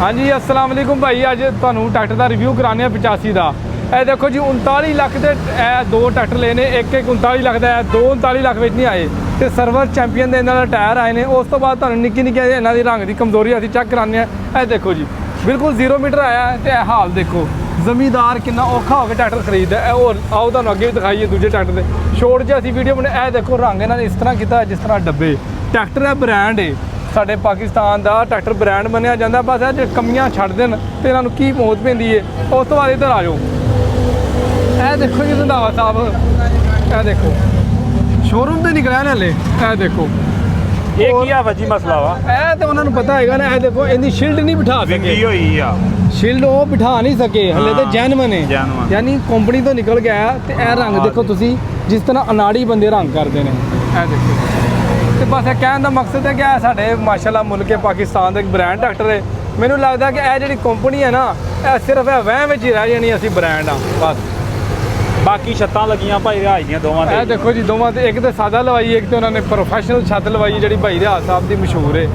हाँ जी अस्सलाम वालेकुम भाई, अज तुहानू ट्रैक्टर का रिव्यू कराने 85 का। यह देखो जी 39 लाख के दो ट्रैक्टर लेने, एक 39 लाख का है, दो 39 लाख में नहीं आए। तो सर्वर चैंपीयन के इन्होंने टायर आए हैं। उस तो बाद तुहानू निक्की निक्की इन्हों की रंग की कमजोरी असीं चेक कराने। यह देखो जी बिल्कुल 0 मीटर आया है। तो हाल देखो जमींदार कितना औखा होकर ट्रैक्टर खरीददा है। और आओ तुहानू अगे भी दिखाइए दूजे ट्रैक्टर के छोड़ जो असीं वीडियो बने। यह देखो रंग इन्होंने इस तरह किया जिस तरह डब्बे। ट्रैक्टर है ब्रांड है, साडे पाकिस्तान का ट्रैक्टर ब्रांड मनिया जाता। बस जो कमियां छड्ड देन तो इन्होंने की मौत पैंदी है। उस तो बाद इधर आ जाओ, यह देखो जी रंधावा साहब, यह देखो शोरूम तो निकलिया ना हले। यह देखो ये क्या वजी मसला वा, यह तो उन्होंने पता है ना। यह देखो इनकी शील्ड नहीं बिठा सके, शील्ड वो बिठा नहीं सके हले। तो जैनवन है, यानी कंपनी तो निकल गया। तो यह रंग देखो तुसी जिस तरह अनाड़ी बंदे रंग करते हैं। यह देखो तो बस कहने का मकसद है कि साढ़े माशाल्लाह मुल्क पाकिस्तान का एक ब्रांड ट्रैक्टर है। मैनू लगता कि यह जी कंपनी है ना, यह सिर्फ वहम ही रह जानी असी ब्रांड हाँ बस। बाकी छत्तां लगियां भाई रिहाज दियां दोवां ते। देखो जी दोवां ते, एक तो सादा लवाई, एक तो उन्होंने प्रोफैशनल छत लवाई जी भाई रिहाज साहब की मशहूर है।